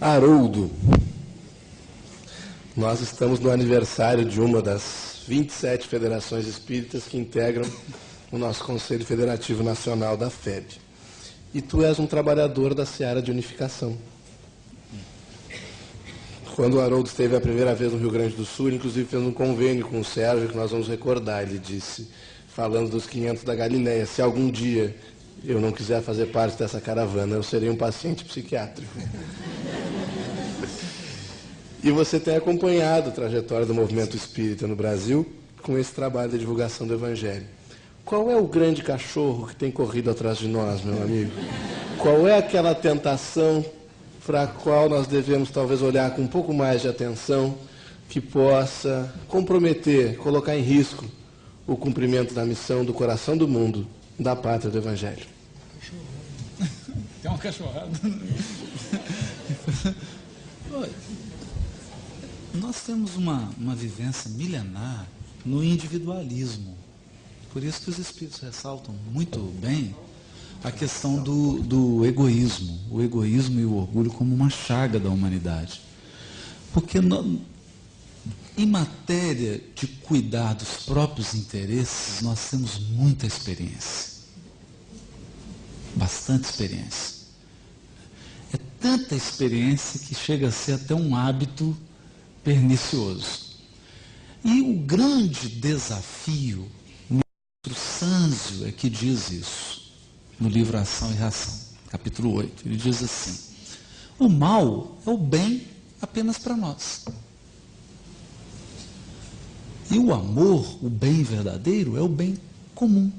Haroldo, nós estamos no aniversário de uma das 27 federações espíritas que integram o nosso Conselho Federativo Nacional da FEB. E tu és um trabalhador da seara de unificação. Quando o Haroldo esteve a primeira vez no Rio Grande do Sul, inclusive fez um convênio com o Sérgio, que nós vamos recordar. Ele disse, falando dos 500 da Galileia, se algum dia eu não quiser fazer parte dessa caravana, eu serei um paciente psiquiátrico. E você tem acompanhado a trajetória do movimento espírita no Brasil com esse trabalho de divulgação do Evangelho. Qual é o grande cachorro que tem corrido atrás de nós, meu amigo? Qual é aquela tentação para a qual nós devemos talvez olhar com um pouco mais de atenção, que possa comprometer, colocar em risco o cumprimento da missão do coração do mundo, da pátria do Evangelho? Tem uma cachorrada. Nós temos uma vivência milenar no individualismo. Por isso que os espíritos ressaltam muito bem a questão do egoísmo, o egoísmo e o orgulho como uma chaga da humanidade. Porque em matéria de cuidar dos próprios interesses, nós temos muita experiência. Bastante experiência. É tanta experiência que chega a ser até um hábito pernicioso. E o grande desafio, o Sânzio é que diz isso, no livro Ação e Reação, capítulo 8. Ele diz assim: o mal é o bem apenas para nós. E o amor, o bem verdadeiro, é o bem comum.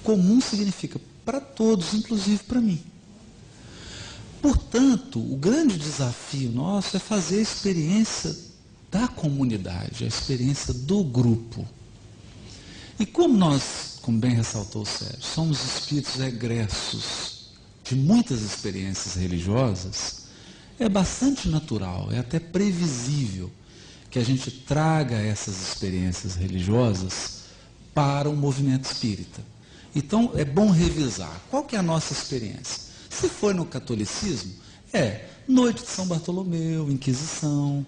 Comum significa para todos, inclusive para mim. Portanto, o grande desafio nosso é fazer a experiência da comunidade, a experiência do grupo. E como nós, como bem ressaltou o Sérgio, somos espíritos egressos de muitas experiências religiosas, é bastante natural, é até previsível que a gente traga essas experiências religiosas para o movimento espírita. Então, é bom revisar. Qual que é a nossa experiência? Se for no catolicismo, é Noite de São Bartolomeu, Inquisição,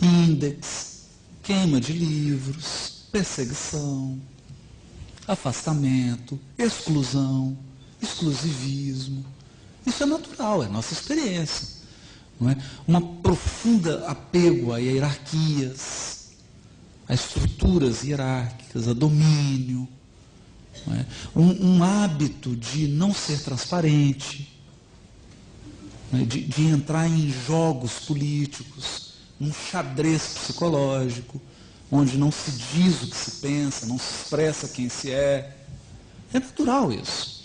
Índex, queima de livros, perseguição, afastamento, exclusão, exclusivismo. Isso é natural, é nossa experiência. Não é? Uma profunda apego a hierarquias, a estruturas hierárquicas, a domínio. Não é? Um hábito de não ser transparente, não é? de entrar em jogos políticos, num xadrez psicológico, onde não se diz o que se pensa, não se expressa quem se é. É natural isso.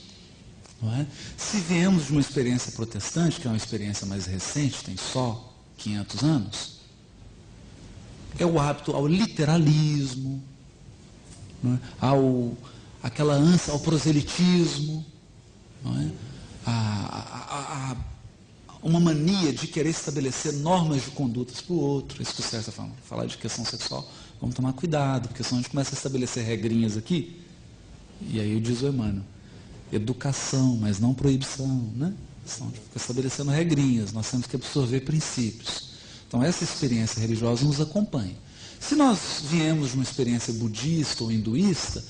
Não é? Se viemos de uma experiência protestante, que é uma experiência mais recente, tem só 500 anos, é o hábito ao literalismo, não é? Aquela ânsia ao proselitismo, não é? Uma mania de querer estabelecer normas de condutas para o outro. Isso que o Sérgio está falando. Falar de questão sexual, vamos tomar cuidado, porque senão a gente começa a estabelecer regrinhas aqui, e aí diz o Emmanuel, educação, mas não proibição, né? Senão a gente fica estabelecendo regrinhas, nós temos que absorver princípios. Então essa experiência religiosa nos acompanha. Se nós viemos de uma experiência budista ou hinduísta,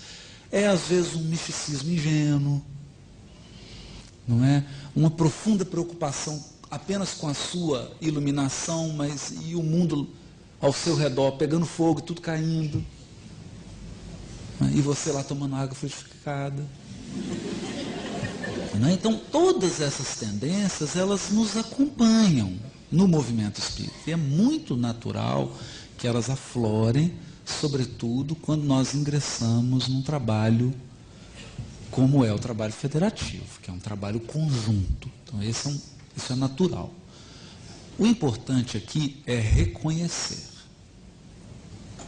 é às vezes um misticismo ingênuo, não é? Uma profunda preocupação apenas com a sua iluminação, mas e o mundo ao seu redor pegando fogo, tudo caindo, não é? E você lá tomando água frutificada. Não é? Então todas essas tendências, elas nos acompanham no movimento espírita. E é muito natural que elas aflorem, sobretudo quando nós ingressamos num trabalho como é o trabalho federativo, que é um trabalho conjunto. Então isso é natural. O importante aqui é reconhecer.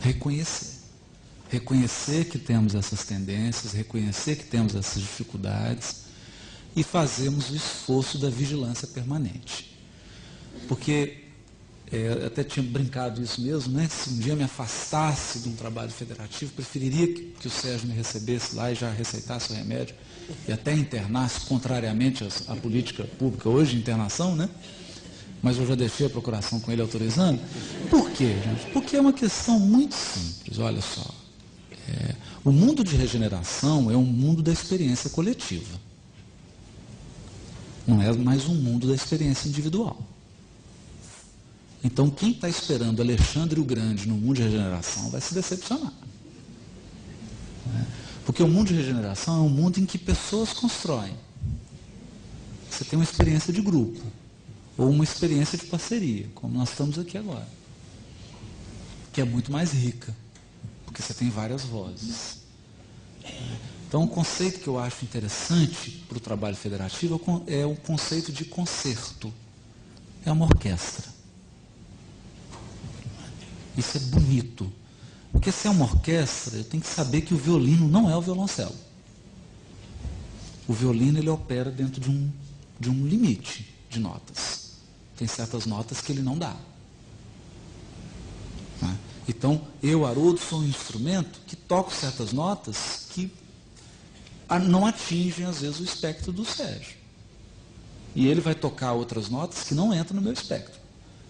Reconhecer que temos essas tendências, reconhecer que temos essas dificuldades e fazermos o esforço da vigilância permanente. Porque eu até tinha brincado isso mesmo, né? Se um dia me afastasse de um trabalho federativo, preferiria que o Sérgio me recebesse lá e já receitasse o remédio e até internasse, contrariamente à política pública hoje de internação, né? mas eu já deixei a procuração com ele autorizando. Por quê, gente? Porque é uma questão muito simples, olha só. O mundo de regeneração é um mundo da experiência coletiva. Não é mais um mundo da experiência individual. Então, quem está esperando Alexandre o Grande no mundo de regeneração vai se decepcionar. Porque o mundo de regeneração é um mundo em que pessoas constroem. Você tem uma experiência de grupo, ou uma experiência de parceria, como nós estamos aqui agora, que é muito mais rica, porque você tem várias vozes. Então, um conceito que eu acho interessante para o trabalho federativo é o conceito de concerto. É uma orquestra. Isso é bonito. Porque se é uma orquestra, eu tenho que saber que o violino não é o violoncelo. O violino, ele opera dentro de um limite de notas. Tem certas notas que ele não dá. Então, eu, Haroldo, sou um instrumento que toco certas notas que não atingem, às vezes, o espectro do Sérgio. E ele vai tocar outras notas que não entram no meu espectro.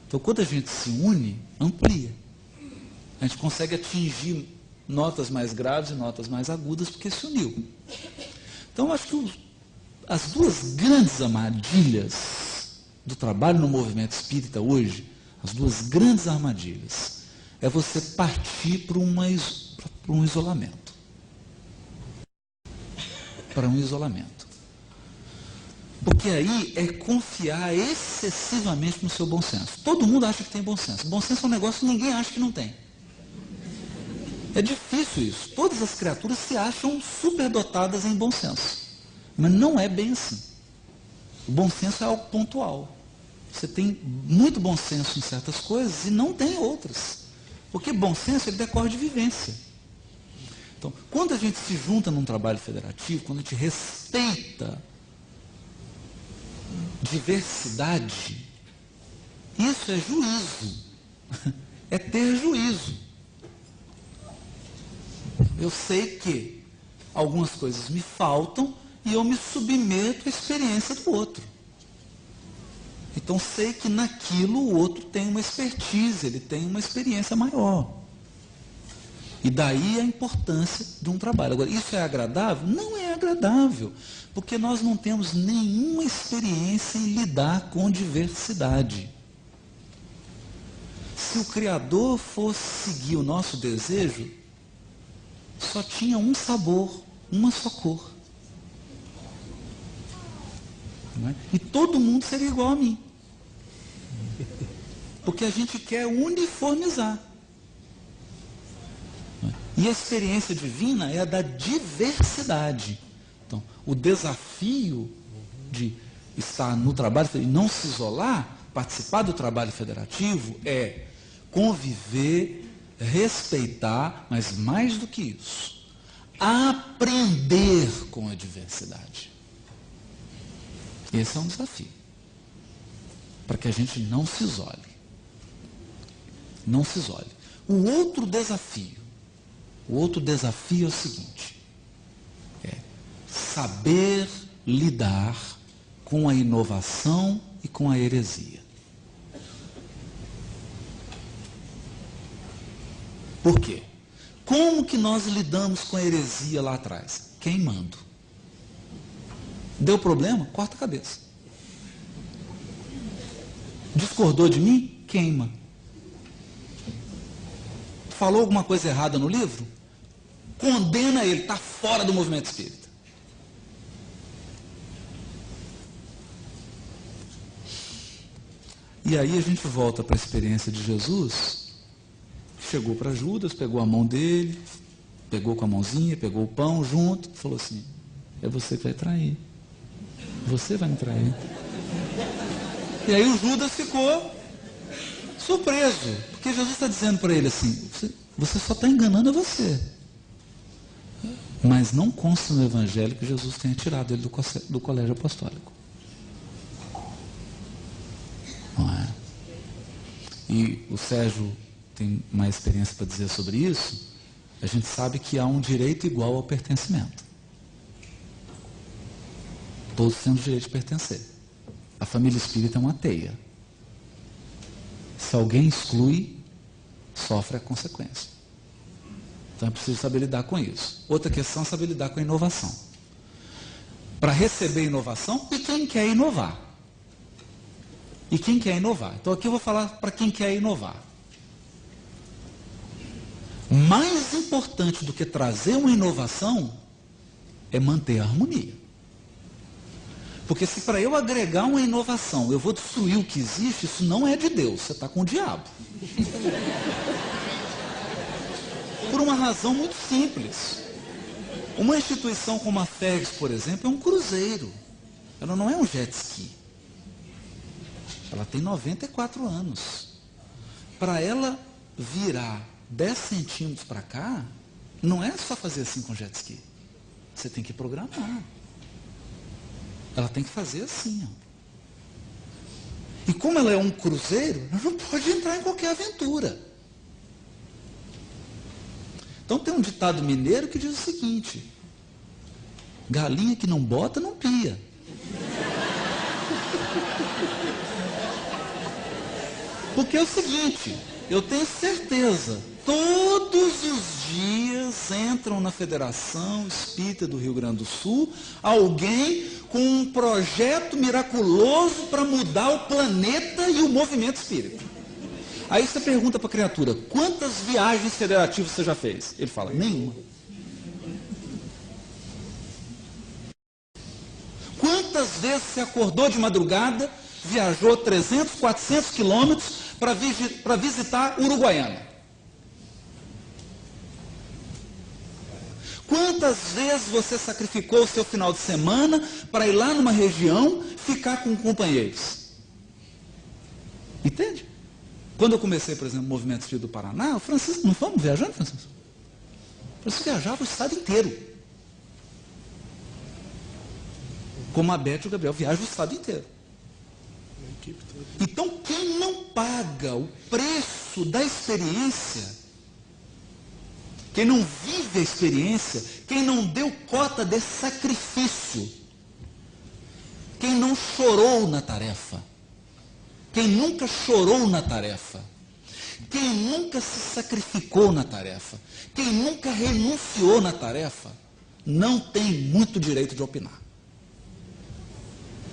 Então, quando a gente se une, amplia. A gente consegue atingir notas mais graves e notas mais agudas porque se uniu. Então, eu acho que as duas grandes armadilhas do trabalho no movimento espírita hoje, as duas grandes armadilhas, é você partir para um isolamento. Para um isolamento. Porque aí é confiar excessivamente no seu bom senso. Todo mundo acha que tem bom senso. Bom senso é um negócio que ninguém acha que não tem. É difícil isso. Todas as criaturas se acham superdotadas em bom senso. Mas não é bem assim. O bom senso é algo pontual. Você tem muito bom senso em certas coisas e não tem outras. Porque bom senso ele decorre de vivência. Então, quando a gente se junta num trabalho federativo, quando a gente respeita diversidade, isso é juízo. É ter juízo. Eu sei que algumas coisas me faltam e eu me submeto à experiência do outro. Então sei que naquilo o outro tem uma expertise, ele tem uma experiência maior. E daí a importância de um trabalho. Agora, isso é agradável? Não é agradável, porque nós não temos nenhuma experiência em lidar com diversidade. Se o Criador fosse seguir o nosso desejo, só tinha um sabor, uma só cor. Não é? E todo mundo seria igual a mim. Porque a gente quer uniformizar. E a experiência divina é a da diversidade. Então, o desafio de estar no trabalho e não se isolar, participar do trabalho federativo, é conviver, respeitar, mas mais do que isso, aprender com a diversidade. Esse é um desafio. Para que a gente não se isole. Não se isole. O outro desafio é o seguinte: é saber lidar com a inovação e com a heresia. Por quê? Como que nós lidamos com a heresia lá atrás? Queimando. Deu problema? Corta a cabeça. Discordou de mim? Queima. Falou alguma coisa errada no livro? Condena ele, está fora do movimento espírita. E aí a gente volta para a experiência de Jesus. Chegou para Judas, pegou a mão dele, pegou com a mãozinha, pegou o pão junto, falou assim: é você que vai trair. Você vai me trair. E aí o Judas ficou surpreso, porque Jesus está dizendo para ele assim: você só está enganando a você. Mas não consta no Evangelho que Jesus tenha tirado ele do colégio apostólico. Não é? E o Sérgio tem mais experiência para dizer sobre isso. A gente sabe que há um direito igual ao pertencimento. Todos temos direito de pertencer. A família espírita é uma teia. Se alguém exclui, sofre a consequência. Então é preciso saber lidar com isso. Outra questão é saber lidar com a inovação. Para receber inovação, e quem quer inovar? E quem quer inovar? Então aqui eu vou falar para quem quer inovar. Mais importante do que trazer uma inovação é manter a harmonia. Porque se para eu agregar uma inovação eu vou destruir o que existe, isso não é de Deus, você está com o diabo. Por uma razão muito simples. Uma instituição como a FEGS, por exemplo, é um cruzeiro. Ela não é um jet ski. Ela tem 94 anos. Para ela virar 10 centímetros para cá, não é só fazer assim com jet ski. Você tem que programar. Ela tem que fazer assim. Ó. E como ela é um cruzeiro, ela não pode entrar em qualquer aventura. Então tem um ditado mineiro que diz o seguinte: galinha que não bota, não pia. Porque é o seguinte, eu tenho certeza, todos os dias entram na Federação Espírita do Rio Grande do Sul alguém com um projeto miraculoso para mudar o planeta e o movimento espírita. Aí você pergunta para a criatura, quantas viagens federativas você já fez? Ele fala, nenhuma. Quantas vezes você acordou de madrugada, viajou 300, 400 quilômetros para visitar Uruguaiana? Quantas vezes você sacrificou o seu final de semana para ir lá numa região ficar com companheiros? Entende? Quando eu comecei, por exemplo, o Movimento Espírita do Paraná, o Francisco, não fomos viajando, Francisco? O Francisco viajava o estado inteiro. Como a Beth e o Gabriel viajam o estado inteiro. Então, quem não paga o preço da experiência, quem não vive a experiência, quem não deu cota de sacrifício, quem não chorou na tarefa, quem nunca chorou na tarefa, quem nunca se sacrificou na tarefa, quem nunca renunciou na tarefa, não tem muito direito de opinar.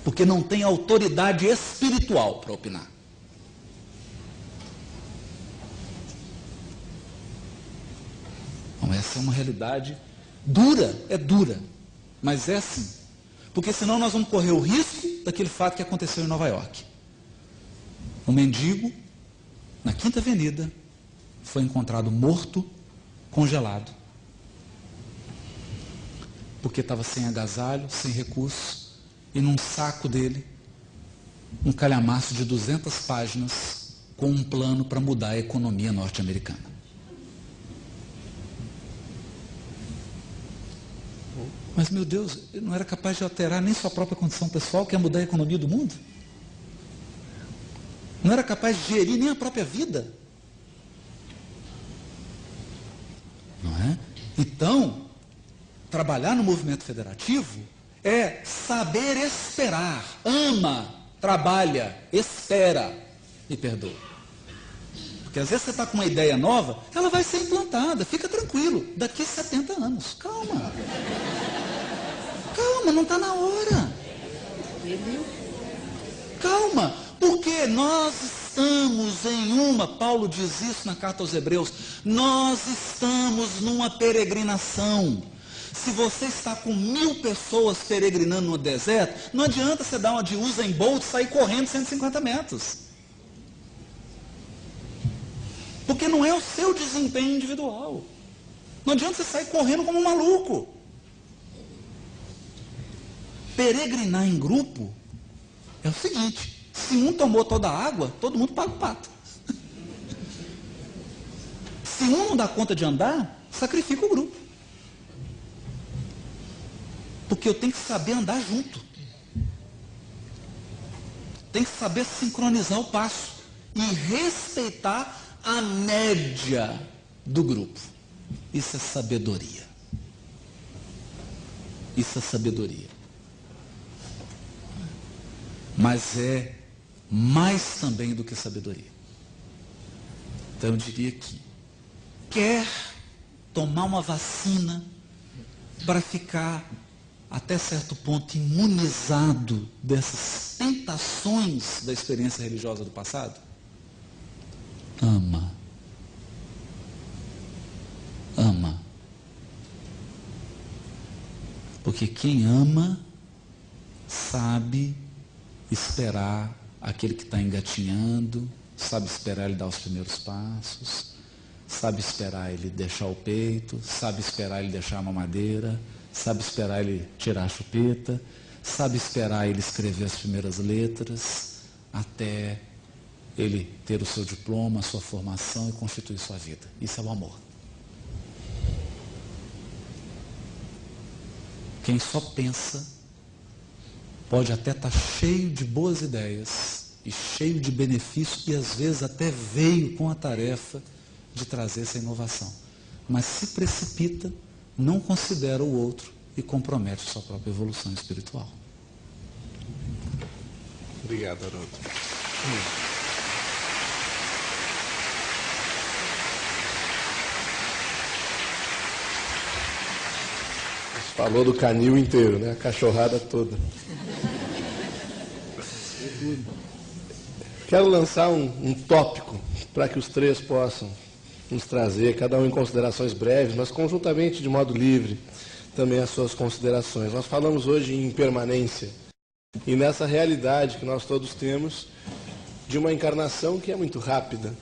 Porque não tem autoridade espiritual para opinar. Então, essa é uma realidade dura, mas é assim. Porque senão nós vamos correr o risco daquele fato que aconteceu em Nova York. Um mendigo, na Quinta Avenida, foi encontrado morto, congelado. Porque estava sem agasalho, sem recurso, e num saco dele, um calhamaço de 200 páginas com um plano para mudar a economia norte-americana. Mas, meu Deus, ele não era capaz de alterar nem sua própria condição pessoal, que é mudar a economia do mundo? Não era capaz de gerir nem a própria vida? Não é? Então, trabalhar no movimento federativo é saber esperar. Ama, trabalha, espera e perdoa. Porque às vezes você está com uma ideia nova, ela vai ser implantada, fica tranquilo, daqui a 70 anos. Calma. Calma, não está na hora. Calma, porque nós estamos em uma, Paulo diz isso na carta aos Hebreus, nós estamos numa peregrinação. Se você está com 1000 pessoas peregrinando no deserto, não adianta você dar uma de Usain Bolt e sair correndo 150 metros. Porque não é o seu desempenho individual. Não adianta você sair correndo como um maluco. Peregrinar em grupo é o seguinte, se um tomou toda a água, todo mundo paga o pato. Se um não dá conta de andar, sacrifica o grupo. Porque eu tenho que saber andar junto. Tem que saber sincronizar o passo e respeitar a média do grupo. Isso é sabedoria. Isso é sabedoria. Mas é mais também do que sabedoria. Então eu diria que quer tomar uma vacina para ficar até certo ponto imunizado dessas tentações da experiência religiosa do passado? Ama. Ama. Porque quem ama sabe esperar aquele que está engatinhando, sabe esperar ele dar os primeiros passos, sabe esperar ele deixar o peito, sabe esperar ele deixar a mamadeira, sabe esperar ele tirar a chupeta, sabe esperar ele escrever as primeiras letras, até ele ter o seu diploma, a sua formação e constituir sua vida. Isso é o amor. Quem só pensa pode até estar cheio de boas ideias e cheio de benefícios e às vezes até veio com a tarefa de trazer essa inovação. Mas se precipita, não considera o outro e compromete sua própria evolução espiritual. Obrigado, Haroldo. Falou do canil inteiro, né? A cachorrada toda. Quero lançar um tópico para que os três possam nos trazer, cada um em considerações breves, mas conjuntamente, de modo livre, também as suas considerações. Nós falamos hoje em impermanência e nessa realidade que nós todos temos de uma encarnação que é muito rápida.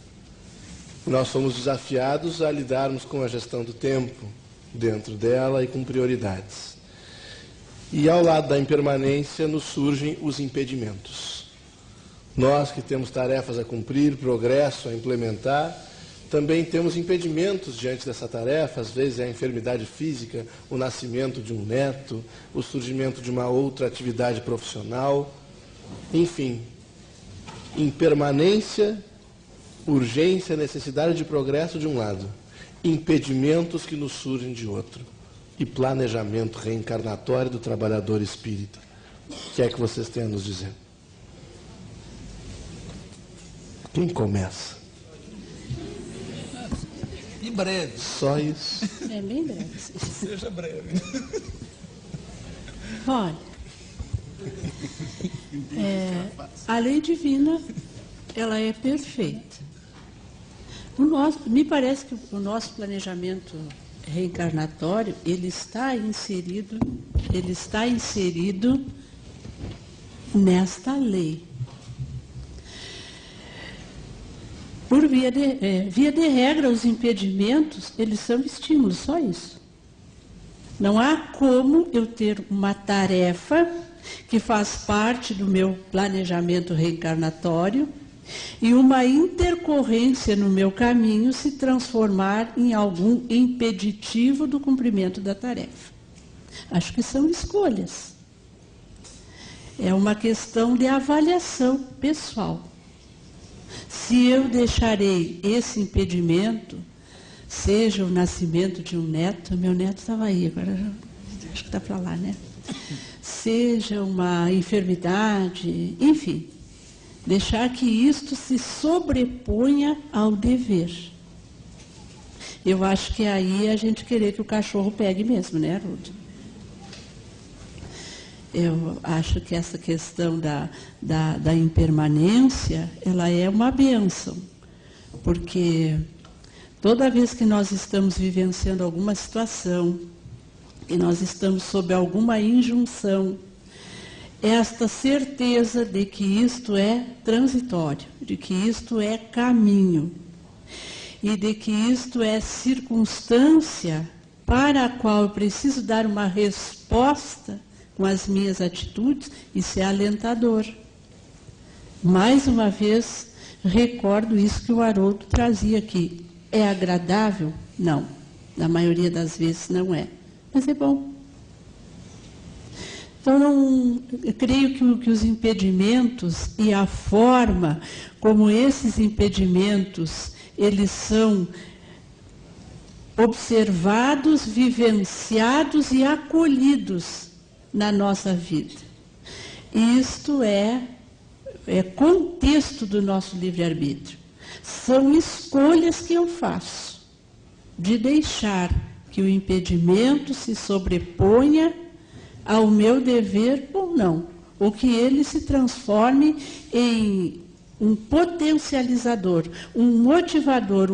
Nós somos desafiados a lidarmos com a gestão do tempo dentro dela e com prioridades. E ao lado da impermanência nos surgem os impedimentos. Nós que temos tarefas a cumprir, progresso a implementar, também temos impedimentos diante dessa tarefa. Às vezes é a enfermidade física, o nascimento de um neto, o surgimento de uma outra atividade profissional. Enfim, impermanência, urgência, necessidade de progresso de um lado, impedimentos que nos surgem de outro, e planejamento reencarnatório do trabalhador espírita. O que é que vocês têm a nos dizer? Quem começa? Em breve. Só isso? É bem breve. Seja breve. Olha, a lei divina, ela é perfeita. Me parece que o nosso planejamento reencarnatório, ele está inserido nesta lei. Por via de regra, os impedimentos, eles são estímulos, só isso. Não há como eu ter uma tarefa que faz parte do meu planejamento reencarnatório e uma intercorrência no meu caminho se transformar em algum impeditivo do cumprimento da tarefa. Acho que são escolhas. É uma questão de avaliação pessoal. Se eu deixarei esse impedimento, seja o nascimento de um neto, meu neto estava aí, agora acho que está para lá, né? Seja uma enfermidade, enfim, deixar que isto se sobreponha ao dever. Eu acho que aí é a gente querer que o cachorro pegue mesmo, né, Haroldo? Eu acho que essa questão da impermanência, ela é uma bênção, porque toda vez que nós estamos vivenciando alguma situação, e nós estamos sob alguma injunção, esta certeza de que isto é transitório, de que isto é caminho, e de que isto é circunstância para a qual eu preciso dar uma resposta com as minhas atitudes, isso é alentador. Mais uma vez, recordo isso que o Haroldo trazia aqui. É agradável? Não. Na maioria das vezes não é. Mas é bom. Então, eu creio que os impedimentos e a forma como esses impedimentos, eles são observados, vivenciados e acolhidos na nossa vida. Isto é contexto do nosso livre-arbítrio. São escolhas que eu faço de deixar que o impedimento se sobreponha ao meu dever ou não, ou que ele se transforme em um potencializador, um motivador,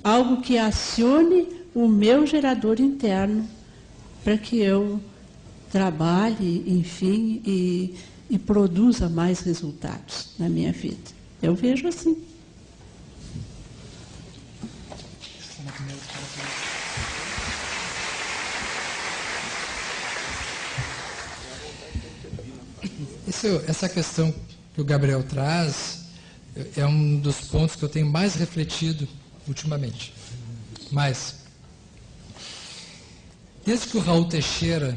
algo que acione o meu gerador interno para que eu trabalhe, enfim, e produza mais resultados na minha vida. Eu vejo assim. Essa questão que o Gabriel traz é um dos pontos que eu tenho mais refletido ultimamente. Mas, desde que o Raul Teixeira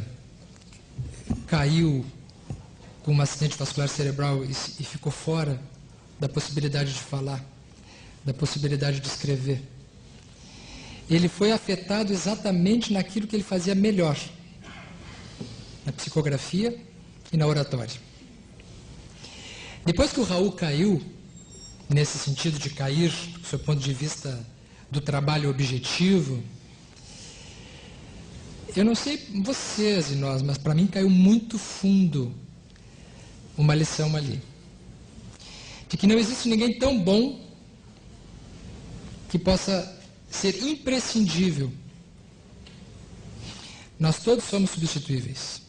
caiu com um acidente vascular cerebral e ficou fora da possibilidade de falar, da possibilidade de escrever, ele foi afetado exatamente naquilo que ele fazia melhor, na psicografia e na oratória. Depois que o Raul caiu, nesse sentido de cair, do seu ponto de vista do trabalho objetivo, eu não sei vocês e nós, mas para mim caiu muito fundo uma lição ali. De que não existe ninguém tão bom que possa ser imprescindível. Nós todos somos substituíveis.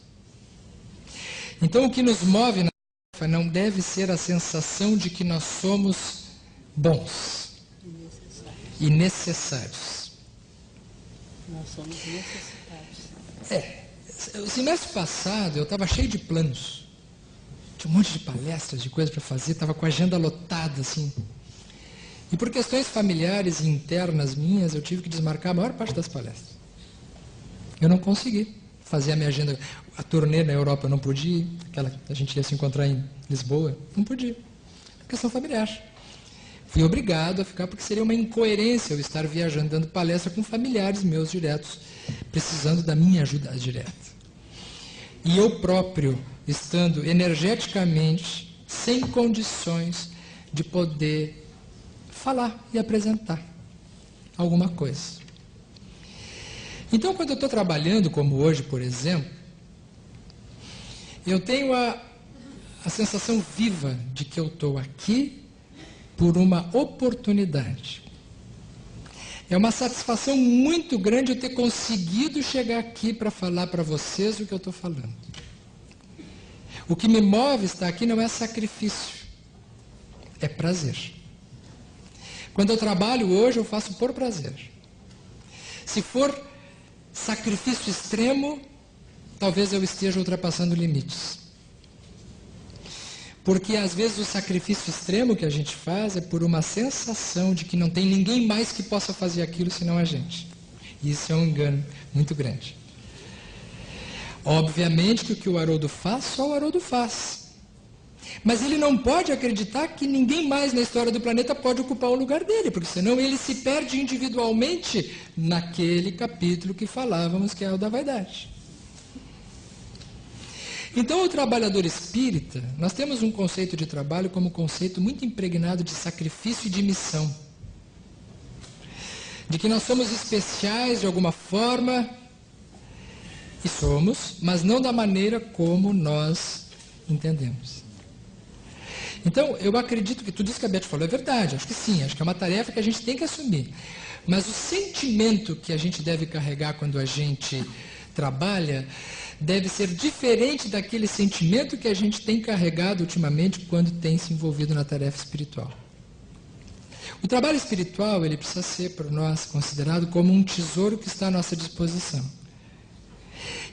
Então o que nos move na tarefa não deve ser a sensação de que nós somos bons e necessários. Nós somos necessitados. O semestre passado eu estava cheio de planos. Tinha um monte de palestras, de coisas para fazer, estava com a agenda lotada, assim. E por questões familiares e internas minhas, eu tive que desmarcar a maior parte das palestras. Eu não consegui fazer a minha agenda. A turnê na Europa eu não podia ir, aquela que a gente ia se encontrar em Lisboa, não podia. Questão familiar. Fui obrigado a ficar, porque seria uma incoerência eu estar viajando, dando palestra com familiares meus diretos, precisando da minha ajuda direta. E eu próprio, estando energeticamente, sem condições de poder falar e apresentar alguma coisa. Então, quando eu estou trabalhando, como hoje, por exemplo, eu tenho a sensação viva de que eu estou aqui por uma oportunidade. É uma satisfação muito grande eu ter conseguido chegar aqui para falar para vocês o que eu estou falando. O que me move estar aqui não é sacrifício, é prazer. Quando eu trabalho hoje, eu faço por prazer. Se for sacrifício extremo, talvez eu esteja ultrapassando limites. Porque às vezes o sacrifício extremo que a gente faz é por uma sensação de que não tem ninguém mais que possa fazer aquilo senão a gente. E isso é um engano muito grande. Obviamente que o que o Haroldo faz, só o Haroldo faz. Mas ele não pode acreditar que ninguém mais na história do planeta pode ocupar o lugar dele, porque senão ele se perde individualmente naquele capítulo que falávamos, que é o da vaidade. Então, o trabalhador espírita, nós temos um conceito de trabalho como conceito muito impregnado de sacrifício e de missão. De que nós somos especiais de alguma forma, e somos, mas não da maneira como nós entendemos. Então, eu acredito que tudo isso que a Beth falou é verdade, acho que sim, acho que é uma tarefa que a gente tem que assumir. Mas o sentimento que a gente deve carregar quando a gente trabalha deve ser diferente daquele sentimento que a gente tem carregado ultimamente quando tem se envolvido na tarefa espiritual. O trabalho espiritual, ele precisa ser, por nós, considerado como um tesouro que está à nossa disposição.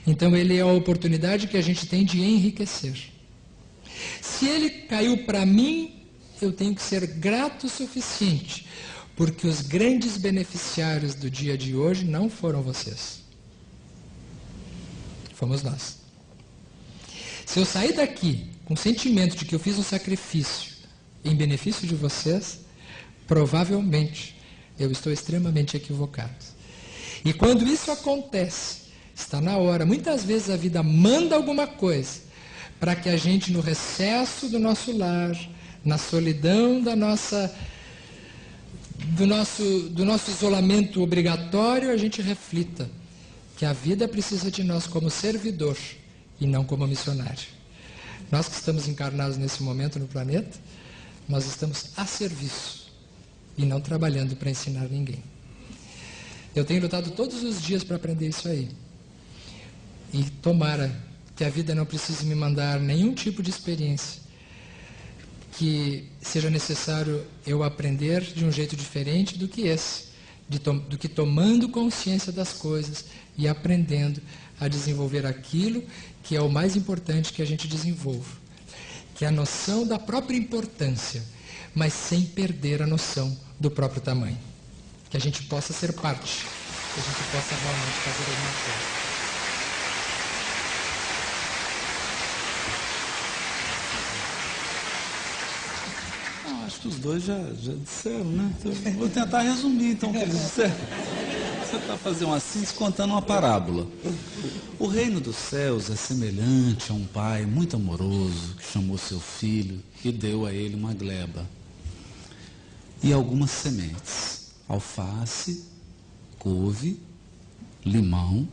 Então, ele é a oportunidade que a gente tem de enriquecer. Se ele caiu para mim, eu tenho que ser grato o suficiente, porque os grandes beneficiários do dia de hoje não foram vocês. Fomos nós. Se eu sair daqui com o sentimento de que eu fiz um sacrifício em benefício de vocês, provavelmente eu estou extremamente equivocado. E quando isso acontece, está na hora, muitas vezes a vida manda alguma coisa para que a gente, no recesso do nosso lar, na solidão da nossa do nosso isolamento obrigatório, a gente reflita que a vida precisa de nós como servidor e não como missionário. Nós que estamos encarnados nesse momento no planeta, nós estamos a serviço e não trabalhando para ensinar ninguém. Eu tenho lutado todos os dias para aprender isso aí. E tomara que a vida não precise me mandar nenhum tipo de experiência, que seja necessário eu aprender de um jeito diferente do que esse, do que tomando consciência das coisas e aprendendo a desenvolver aquilo que é o mais importante que a gente desenvolva, que é a noção da própria importância, mas sem perder a noção do próprio tamanho. Que a gente possa ser parte, que a gente possa realmente fazer alguma coisa. Acho que os dois já disseram, né? Então, vou tentar resumir então o que eles disseram. Você está fazendo uma síntese contando uma parábola. O reino dos céus é semelhante a um pai muito amoroso que chamou seu filho e deu a ele uma gleba e algumas sementes: alface, couve, limão,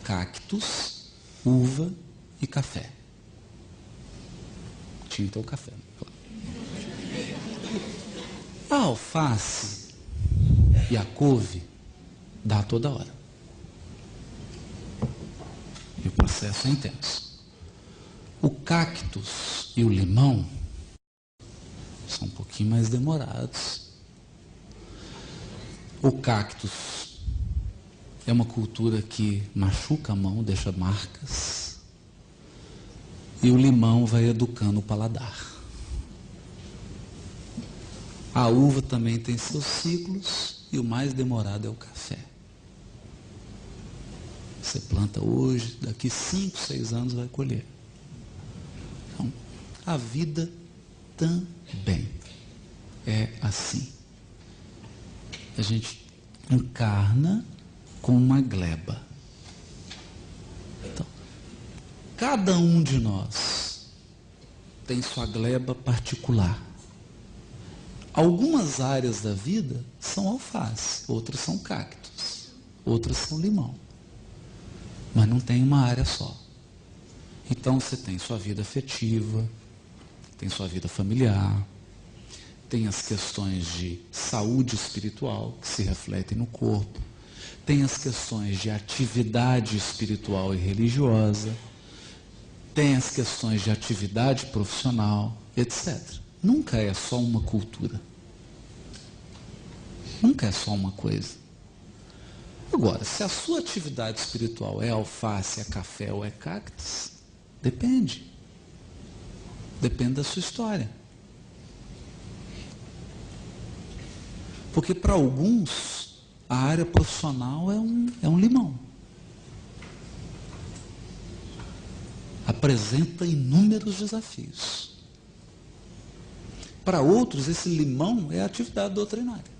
cactos, uva e café. Tinta ou café, claro. A alface e a couve dá toda hora. E o processo é intenso. O cactus e o limão são um pouquinho mais demorados. O cactus é uma cultura que machuca a mão, deixa marcas. E o limão vai educando o paladar. A uva também tem seus ciclos e o mais demorado é o café. Você planta hoje, daqui 5, 6 anos vai colher. Então, a vida também é assim. A gente encarna com uma gleba. Então, cada um de nós tem sua gleba particular. Algumas áreas da vida são alface, outras são cactos, outras são limão. Mas não tem uma área só. Então você tem sua vida afetiva, tem sua vida familiar, tem as questões de saúde espiritual que se refletem no corpo, tem as questões de atividade espiritual e religiosa, tem as questões de atividade profissional, etc. Nunca é só uma cultura. Nunca é só uma coisa. Agora, se a sua atividade espiritual é alface, é café ou é cactus, depende. Depende da sua história. Porque para alguns, a área profissional é um limão. Apresenta inúmeros desafios. Para outros, esse limão é a atividade doutrinária.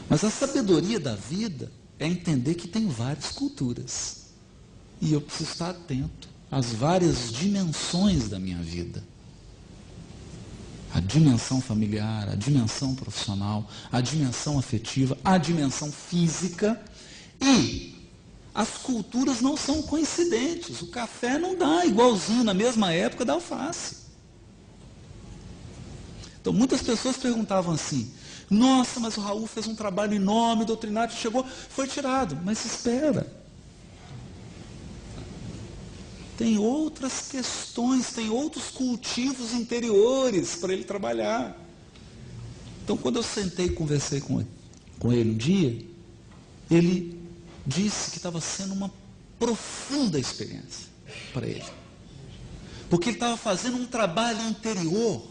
Mas a sabedoria da vida é entender que tem várias culturas. E eu preciso estar atento às várias dimensões da minha vida. A dimensão familiar, a dimensão profissional, a dimensão afetiva, a dimensão física. E as culturas não são coincidentes. O café não dá igualzinho na mesma época da alface. Então, muitas pessoas perguntavam assim: nossa, mas o Raul fez um trabalho enorme, doutrinário, chegou, foi tirado. Mas espera. Tem outras questões, tem outros cultivos interiores para ele trabalhar. Então, quando eu sentei e conversei com ele um dia, ele disse que estava sendo uma profunda experiência para ele. Porque ele estava fazendo um trabalho interior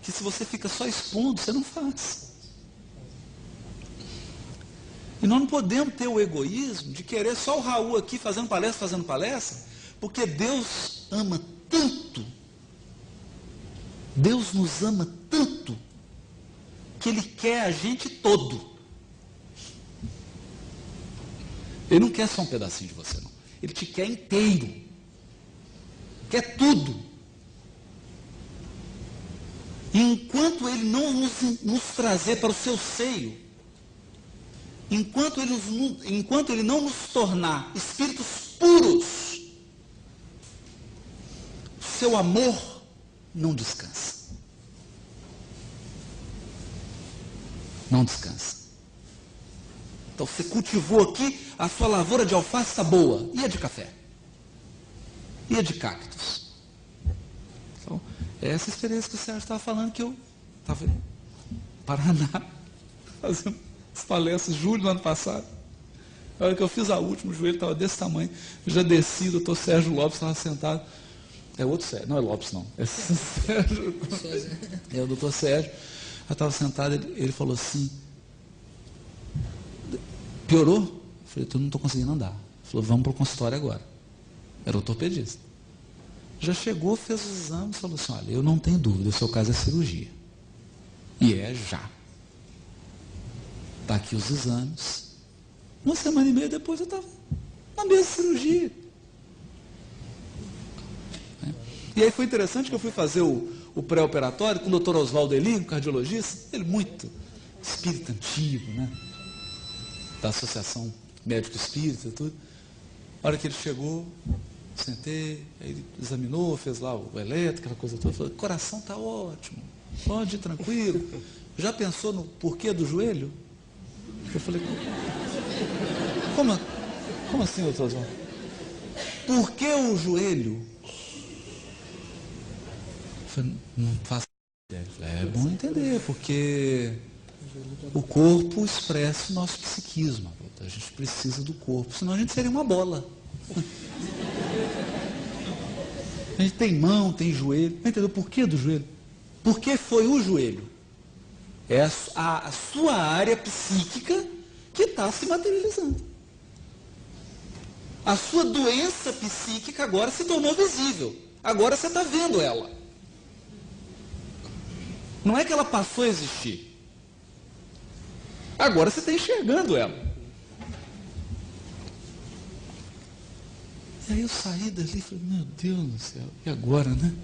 que, se você fica só expondo, você não faz. E nós não podemos ter o egoísmo de querer só o Raul aqui fazendo palestra, porque Deus ama tanto, Deus nos ama tanto, que Ele quer a gente todo. Ele não quer só um pedacinho de você, não. Ele te quer inteiro. Quer tudo. E enquanto ele não nos trazer para o seu seio, enquanto ele não nos tornar espíritos puros, seu amor não descansa. Não descansa. Então você cultivou aqui, a sua lavoura de alface está boa. E a de café? E a de cactos? Então, é essa experiência que o Sérgio estava falando, que eu estava em Paraná, fazendo as palestras, julho do ano passado. A hora que eu fiz a última, o joelho estava desse tamanho. Eu já desci, o doutor Sérgio Lopes estava sentado. É outro Sérgio, não é Lopes não. É Sérgio. É o doutor Sérgio. Eu estava sentado, ele falou assim, piorou? Eu falei, eu não estou conseguindo andar. Ele falou, vamos para o consultório agora. Era ortopedista. Já chegou, fez os exames, falou assim, olha, eu não tenho dúvida, o seu caso é cirurgia. E é já. Está aqui os exames. Uma semana e meia depois eu estava na mesma cirurgia. E aí foi interessante que eu fui fazer o pré-operatório com o doutor Oswaldo Eli, um cardiologista, ele muito espírita antigo, né? Da Associação Médico Espírita e tudo. A hora que ele chegou, sentei, aí ele examinou, fez lá o eletro, aquela coisa toda, falou, coração está ótimo, pode ir tranquilo. Já pensou no porquê do joelho? Eu falei, como assim, doutor Oswaldo? Por que o joelho? Eu falei, não faço ideia. É bom entender, porque o corpo expressa o nosso psiquismo. A gente precisa do corpo, senão a gente seria uma bola. A gente tem mão, tem joelho. Entendeu por que do joelho? Porque foi o joelho. É a sua área psíquica que está se materializando. A sua doença psíquica agora se tornou visível. Agora você está vendo ela. Não é que ela passou a existir. Agora você está enxergando ela. E aí eu saí dali e falei, meu Deus do céu, e agora, né?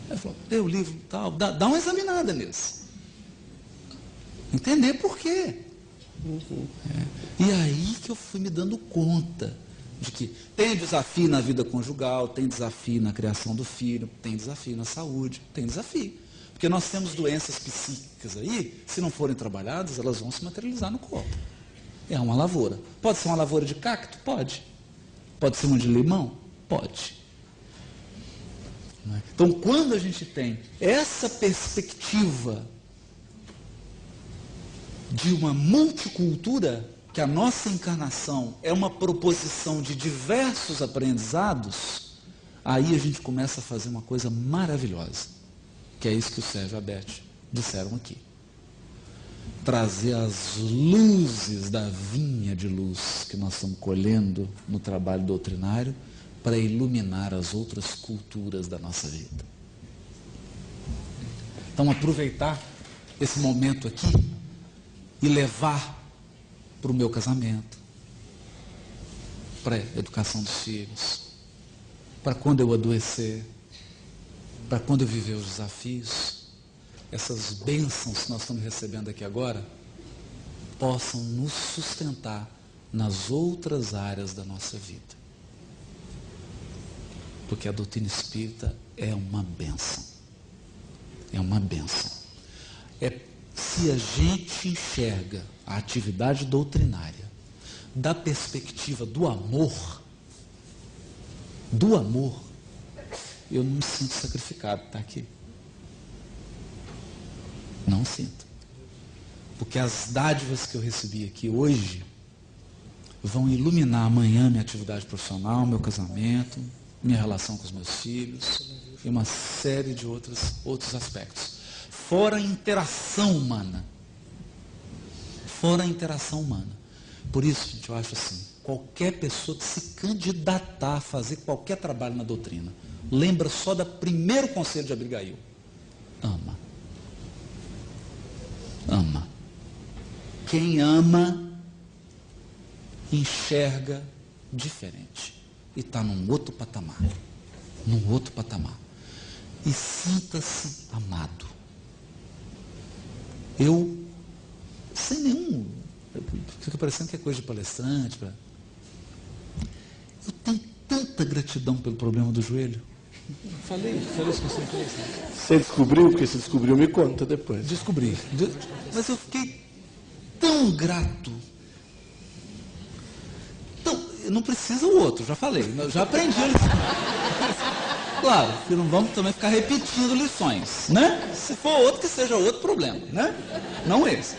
Aí falou, lê o livro e tal, dá uma examinada nisso. Entender por quê. E aí que eu fui me dando conta de que tem desafio na vida conjugal, tem desafio na criação do filho, tem desafio na saúde, tem desafio. Porque nós temos doenças psíquicas aí, se não forem trabalhadas, elas vão se materializar no corpo. É uma lavoura. Pode ser uma lavoura de cacto? Pode. Pode ser uma de limão? Pode. Então, quando a gente tem essa perspectiva de uma multicultura, que a nossa encarnação é uma proposição de diversos aprendizados, aí a gente começa a fazer uma coisa maravilhosa, que é isso que o Sérgio e a Beth disseram aqui. Trazer as luzes da vinha de luz que nós estamos colhendo no trabalho doutrinário para iluminar as outras culturas da nossa vida. Então, aproveitar esse momento aqui e levar para o meu casamento, para a educação dos filhos, para quando eu adoecer, para quando eu viver os desafios, essas bênçãos que nós estamos recebendo aqui agora, possam nos sustentar nas outras áreas da nossa vida. Porque a doutrina espírita é uma bênção. É uma bênção. Se a gente enxerga a atividade doutrinária da perspectiva do amor, eu não me sinto sacrificado de estar aqui. Não sinto. Porque as dádivas que eu recebi aqui hoje vão iluminar amanhã minha atividade profissional, meu casamento, minha relação com os meus filhos e uma série de outros aspectos. Fora a interação humana. Fora a interação humana. Por isso, gente, eu acho assim, qualquer pessoa que se candidatar a fazer qualquer trabalho na doutrina, lembra só do primeiro conselho de Abigail. Ama. Ama. Quem ama, enxerga diferente. E está num outro patamar. Num outro patamar. E sinta-se amado. eu, sem nenhum, fica parecendo que é coisa de palestrante, eu tenho tanta gratidão pelo problema do joelho. Falei isso com você. Você descobriu? Porque se descobriu, me conta depois. Descobri. Mas eu fiquei tão grato. Então, não precisa o outro, já falei. Já aprendi a lição. Claro, que não vamos também ficar repetindo lições, né? Se for outro, que seja outro problema, né? Não esse.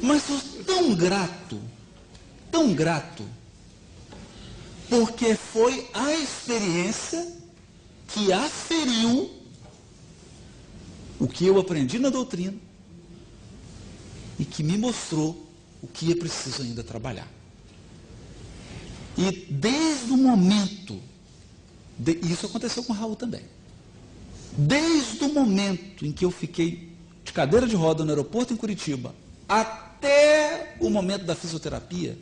Mas sou tão grato, porque foi a experiência que aferiu o que eu aprendi na doutrina e que me mostrou o que é preciso ainda trabalhar. E desde o momento, isso aconteceu com o Raul também, desde o momento em que eu fiquei de cadeira de roda no aeroporto em Curitiba, até o momento da fisioterapia,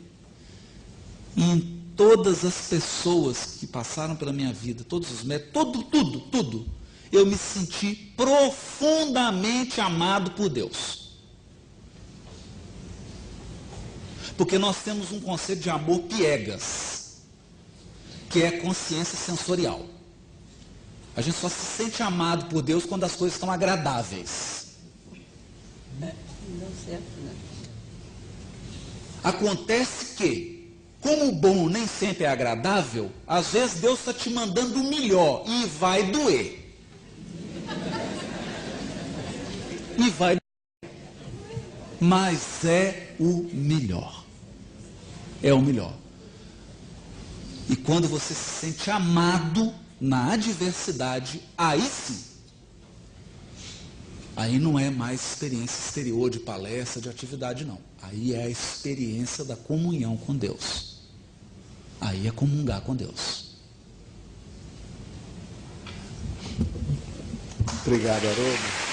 em todas as pessoas que passaram pela minha vida, todos os médicos, tudo, eu me senti profundamente amado por Deus. Porque nós temos um conceito de amor piegas, que é consciência sensorial. A gente só se sente amado por Deus quando as coisas estão agradáveis. Não deu certo, né? Acontece que, como o bom nem sempre é agradável, às vezes Deus está te mandando o melhor e vai doer. Mas é o melhor. É o melhor. E quando você se sente amado na adversidade, aí sim. Aí não é mais experiência exterior de palestra, de atividade, não. Aí é a experiência da comunhão com Deus. Aí é comungar com Deus. Obrigado, Haroldo.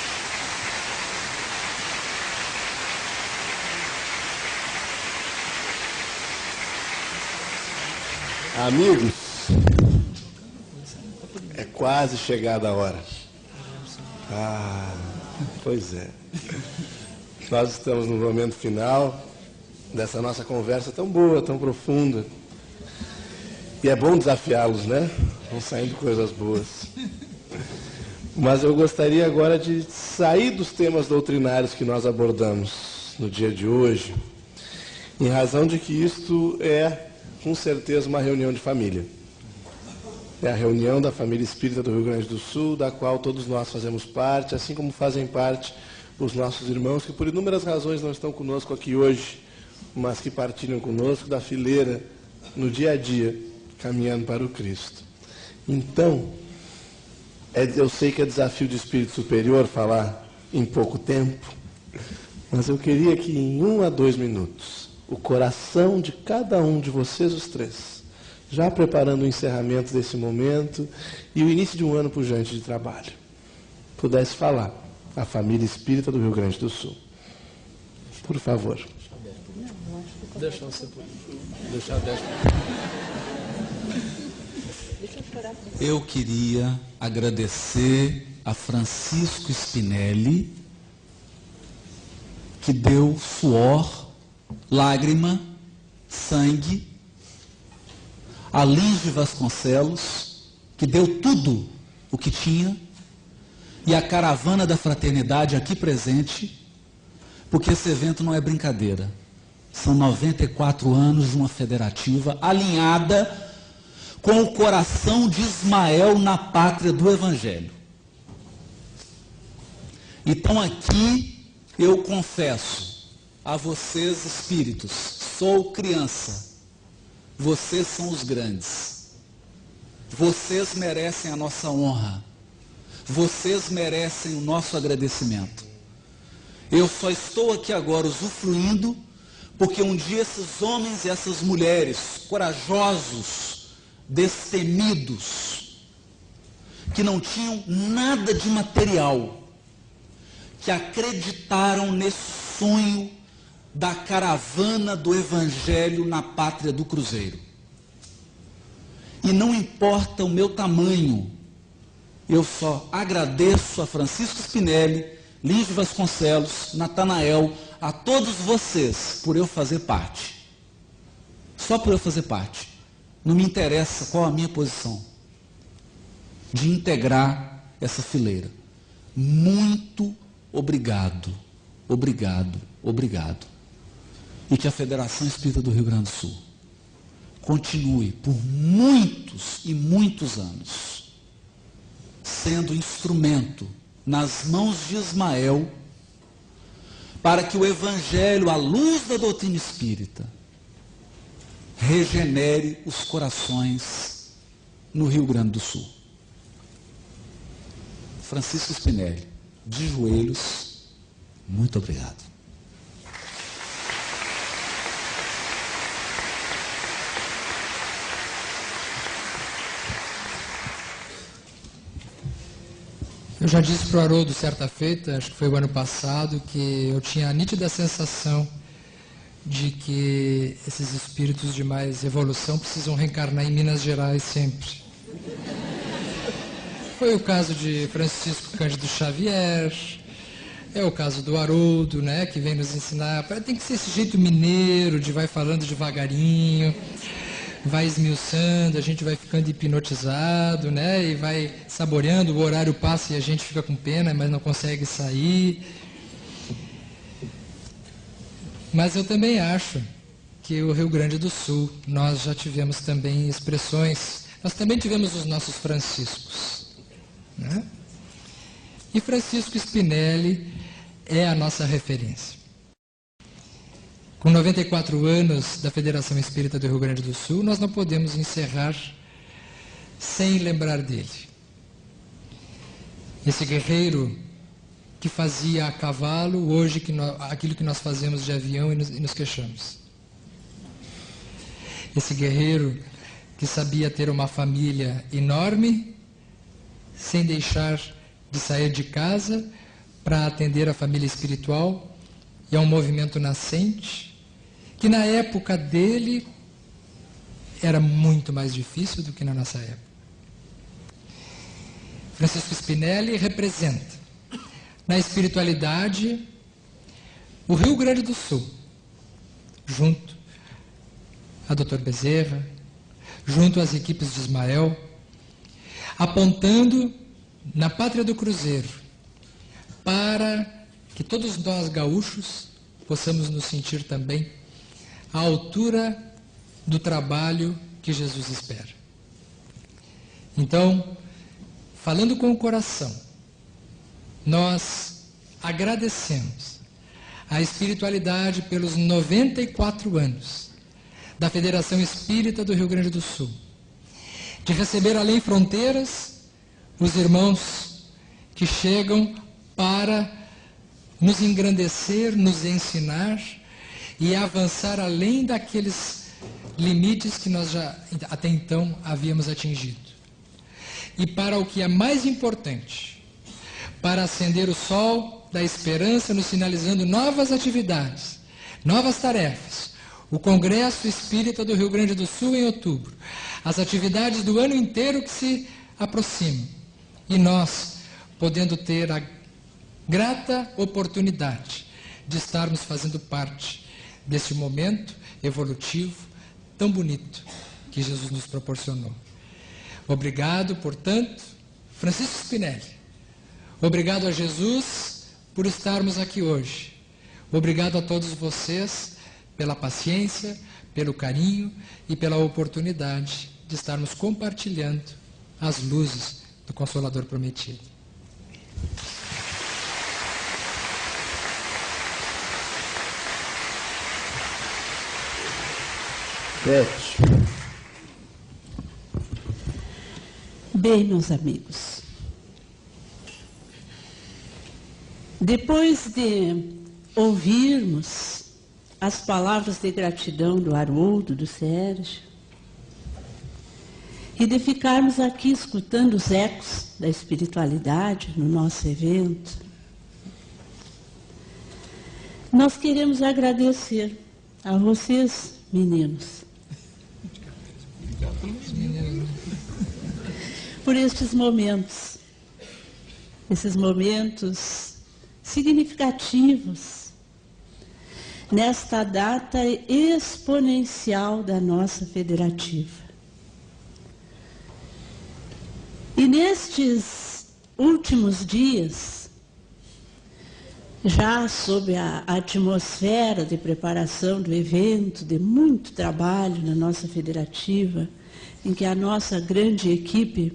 Amigos, é quase chegada a hora. Pois é. Nós estamos no momento final dessa nossa conversa tão boa, tão profunda. E é bom desafiá-los, né? Vão saindo coisas boas. Mas eu gostaria agora de sair dos temas doutrinários que nós abordamos no dia de hoje, em razão de que isto é, com certeza, uma reunião de família. É a reunião da família espírita do Rio Grande do Sul, da qual todos nós fazemos parte, assim como fazem parte os nossos irmãos que por inúmeras razões não estão conosco aqui hoje, mas que partilham conosco da fileira no dia a dia, caminhando para o Cristo. Então, eu sei que é desafio de espírito superior falar em pouco tempo, mas eu queria que em 1 a 2 minutos, o coração de cada um de vocês, os três, já preparando o encerramento desse momento e o início de um ano pujante de trabalho, pudesse falar à família espírita do Rio Grande do Sul. Por favor. Deixa você deixar 10. Eu queria agradecer a Francisco Spinelli, que deu suor, lágrima, sangue, a Lins de Vasconcelos, que deu tudo o que tinha, e a caravana da fraternidade aqui presente, porque esse evento não é brincadeira. São 94 anos de uma federativa alinhada com o coração de Ismael na pátria do Evangelho. Então aqui eu confesso a vocês, espíritos, sou criança, vocês são os grandes, vocês merecem a nossa honra, vocês merecem o nosso agradecimento. Eu só estou aqui agora usufruindo, porque um dia esses homens e essas mulheres corajosos, destemidos, que não tinham nada de material, que acreditaram nesse sonho da caravana do Evangelho na pátria do Cruzeiro. E não importa o meu tamanho, eu só agradeço a Francisco Spinelli Lins de Vasconcelos, Natanael, a todos vocês, por eu fazer parte. Só por eu fazer parte. Não me interessa qual a minha posição. De integrar essa fileira. Muito obrigado, obrigado, obrigado. E que a Federação Espírita do Rio Grande do Sul continue por muitos e muitos anos sendo instrumento nas mãos de Ismael para que o Evangelho, à luz da doutrina espírita, regenere os corações no Rio Grande do Sul. Francisco Spinelli, de joelhos, muito obrigado. Eu já disse para o Haroldo certa feita, acho que foi o ano passado, que eu tinha a nítida sensação de que esses espíritos de mais evolução precisam reencarnar em Minas Gerais sempre. Foi o caso de Francisco Cândido Xavier, é o caso do Haroldo, né, que vem nos ensinar. Tem que ser esse jeito mineiro, de vai falando devagarinho, vai esmiuçando, a gente vai ficando hipnotizado, né, e vai saboreando, o horário passa e a gente fica com pena, mas não consegue sair. Mas eu também acho que o Rio Grande do Sul, nós já tivemos também expressões, nós também tivemos os nossos Franciscos, né? E Francisco Spinelli é a nossa referência. Com 94 anos da Federação Espírita do Rio Grande do Sul, nós não podemos encerrar sem lembrar dele. Esse guerreiro que fazia a cavalo, hoje aquilo que nós fazemos de avião e nos queixamos. Esse guerreiro que sabia ter uma família enorme, sem deixar de sair de casa para atender a família espiritual, e é um movimento nascente, que na época dele era muito mais difícil do que na nossa época. Francisco Spinelli representa, na espiritualidade, o Rio Grande do Sul, junto a Dr. Bezerra, junto às equipes de Ismael, apontando na Pátria do Cruzeiro, para que todos nós gaúchos possamos nos sentir também à altura do trabalho que Jesus espera. Então, falando com o coração, nós agradecemos a espiritualidade pelos 94 anos da Federação Espírita do Rio Grande do Sul, de receber além fronteiras os irmãos que chegam para nos engrandecer, nos ensinar e avançar além daqueles limites que nós já até então havíamos atingido. E para o que é mais importante, para acender o sol da esperança, nos sinalizando novas atividades, novas tarefas, o Congresso Espírita do Rio Grande do Sul em outubro, as atividades do ano inteiro que se aproximam, e nós podendo ter a grata oportunidade de estarmos fazendo parte deste momento evolutivo tão bonito que Jesus nos proporcionou. Obrigado, portanto, Francisco Spinelli. Obrigado a Jesus por estarmos aqui hoje. Obrigado a todos vocês pela paciência, pelo carinho e pela oportunidade de estarmos compartilhando as luzes do Consolador Prometido. Bem, meus amigos, depois de ouvirmos as palavras de gratidão do Haroldo, do Sérgio, e de ficarmos aqui escutando os ecos da espiritualidade no nosso evento, nós queremos agradecer a vocês, meninos, por estes momentos significativos nesta data exponencial da nossa federativa. E nestes últimos dias, já sob a atmosfera de preparação do evento, de muito trabalho na nossa federativa, em que a nossa grande equipe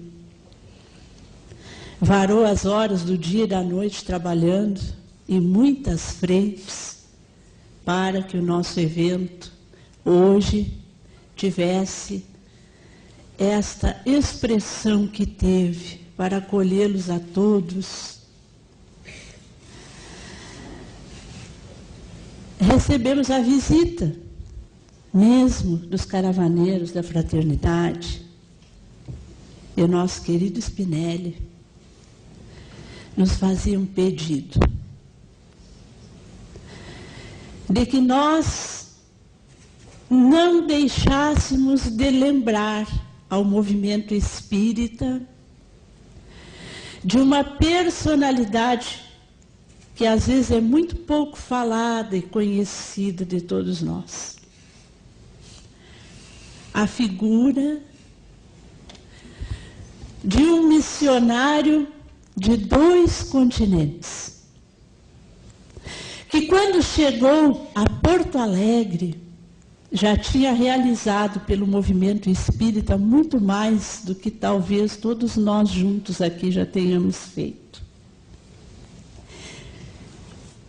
varou as horas do dia e da noite trabalhando em muitas frentes para que o nosso evento hoje tivesse esta expressão que teve para acolhê-los a todos. Recebemos a visita mesmo dos caravaneiros da fraternidade, e o nosso querido Spinelli nos fazia um pedido de que nós não deixássemos de lembrar ao movimento espírita de uma personalidade que às vezes é muito pouco falada e conhecida de todos nós. A figura de um missionário de 2 continentes, que quando chegou a Porto Alegre, já tinha realizado pelo movimento espírita muito mais do que talvez todos nós juntos aqui já tenhamos feito.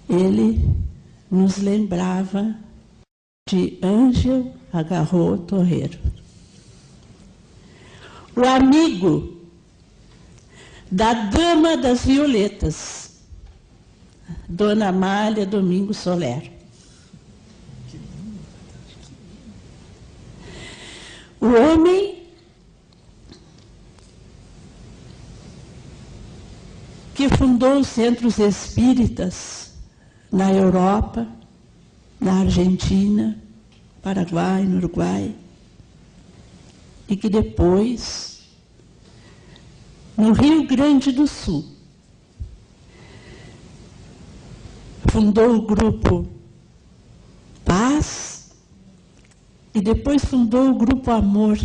Ele nos lembrava de Ângel Agarró Torreiro, o amigo da Dama das Violetas, Dona Amália Domingos Soler. O homem que fundou os centros espíritas na Europa, na Argentina, Paraguai, no Uruguai, e que depois, no Rio Grande do Sul, fundou o grupo Paz e depois fundou o grupo Amor,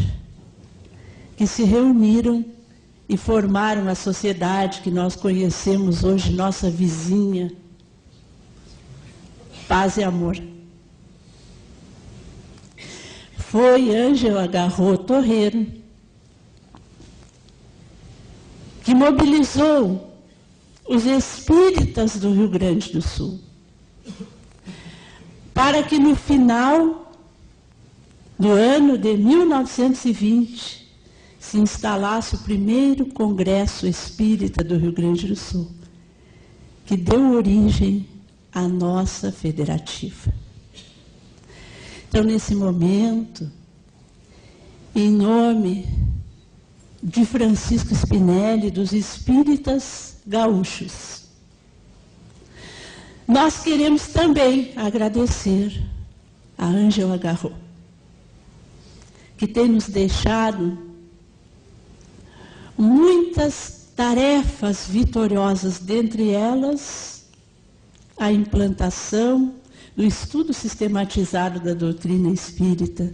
que se reuniram e formaram a sociedade que nós conhecemos hoje, nossa vizinha, Paz e Amor. Foi Ângel Agarró Torreiro que mobilizou os espíritas do Rio Grande do Sul para que no final do ano de 1920 se instalasse o primeiro Congresso Espírita do Rio Grande do Sul, que deu origem à nossa federativa. Então, nesse momento, em nome de Francisco Spinelli, dos espíritas gaúchos, nós queremos também agradecer a Ângel Agarró, que tem nos deixado muitas tarefas vitoriosas, dentre elas a implantação do estudo sistematizado da doutrina espírita,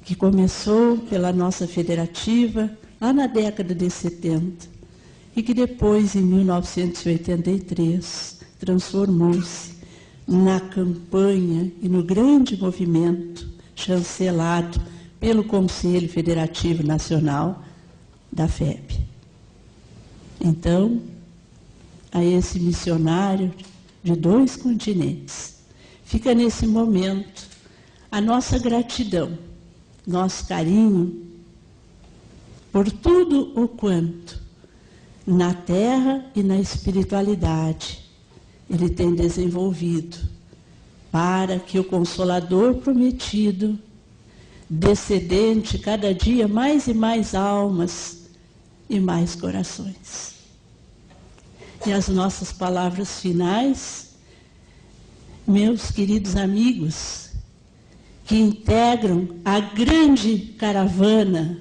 que começou pela nossa federativa lá na década de 70 e que depois, em 1983, transformou-se na campanha e no grande movimento chancelado pelo Conselho Federativo Nacional da FEB. Então, a esse missionário de 2 continentes, fica nesse momento a nossa gratidão, nosso carinho por tudo o quanto na terra e na espiritualidade ele tem desenvolvido para que o Consolador prometido descendente cada dia mais e mais almas e mais corações. E as nossas palavras finais, meus queridos amigos, que integram a grande caravana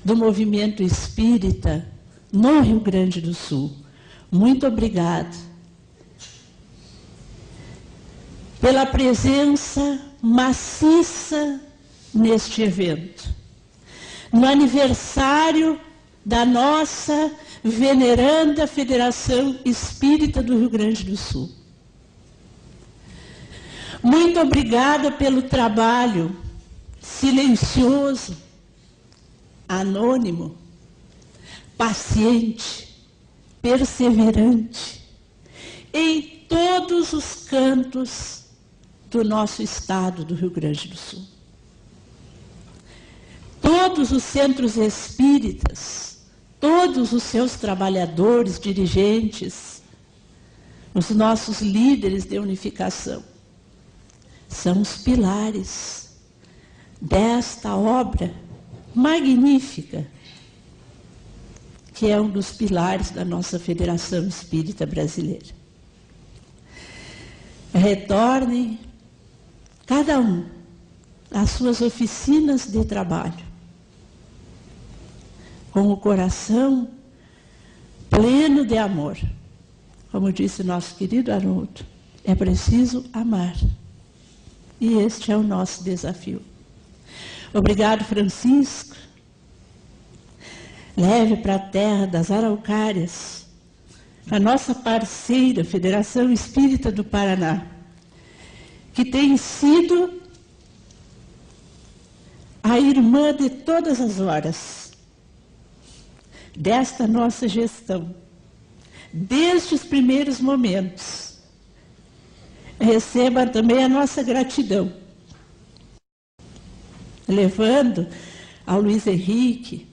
do movimento espírita no Rio Grande do Sul, muito obrigado pela presença maciça neste evento, no aniversário da nossa veneranda Federação Espírita do Rio Grande do Sul. Muito obrigada pelo trabalho silencioso, anônimo, paciente, perseverante, em todos os cantos do nosso estado do Rio Grande do Sul. Todos os centros espíritas, todos os seus trabalhadores, dirigentes, os nossos líderes de unificação, são os pilares desta obra magnífica, que é um dos pilares da nossa Federação Espírita Brasileira. Retornem cada um às suas oficinas de trabalho, com o coração pleno de amor. Como disse nosso querido Haroldo, é preciso amar. E este é o nosso desafio. Obrigado, Francisco. Leve para a terra das Araucárias a nossa parceira, Federação Espírita do Paraná, que tem sido a irmã de todas as horas desta nossa gestão, desde os primeiros momentos. Receba também a nossa gratidão, levando ao Luiz Henrique,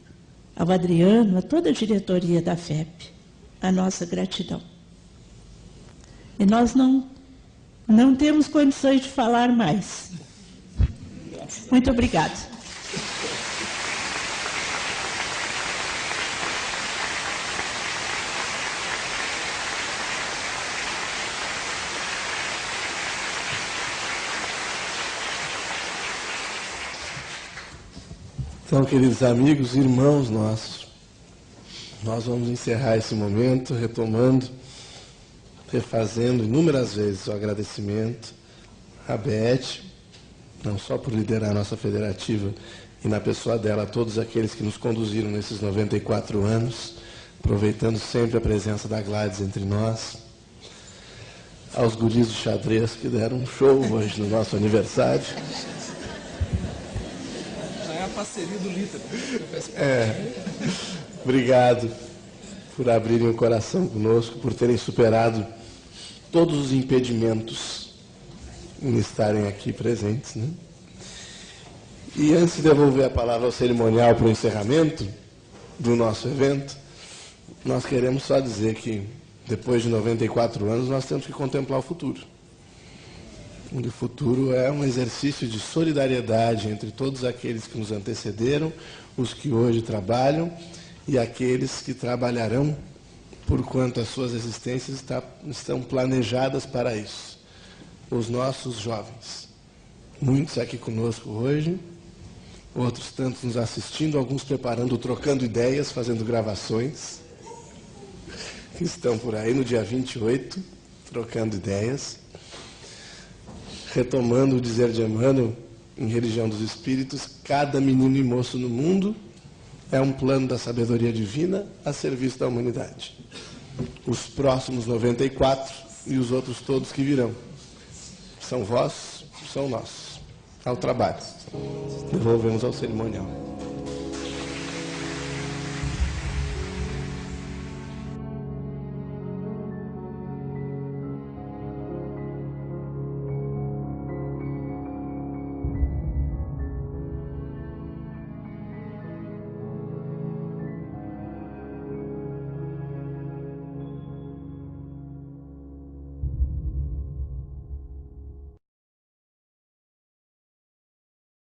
ao Adriano, a toda a diretoria da FEP, a nossa gratidão. E nós não temos condições de falar mais. Muito obrigada. Então, queridos amigos, irmãos nossos, nós vamos encerrar esse momento retomando, refazendo inúmeras vezes o agradecimento à Beth, não só por liderar a nossa federativa e na pessoa dela, a todos aqueles que nos conduziram nesses 94 anos, aproveitando sempre a presença da Gladys entre nós, aos guris do xadrez que deram um show hoje no nosso aniversário. Parceria do Lítero. Obrigado por abrirem o coração conosco, por terem superado todos os impedimentos em estarem aqui presentes, né? E antes de devolver a palavra ao cerimonial para o encerramento do nosso evento, nós queremos só dizer que depois de 94 anos nós temos que contemplar o futuro. O futuro é um exercício de solidariedade entre todos aqueles que nos antecederam, os que hoje trabalham e aqueles que trabalharão por quanto as suas existências estão planejadas para isso. Os nossos jovens, muitos aqui conosco hoje, outros tantos nos assistindo, alguns preparando, trocando ideias, fazendo gravações, que estão por aí no dia 28, trocando ideias. Retomando o dizer de Emmanuel, em Religião dos Espíritos, cada menino e moço no mundo é um plano da sabedoria divina a serviço da humanidade. Os próximos 94 e os outros todos que virão são vossos, são nossos. Ao trabalho. Devolvemos ao cerimonial.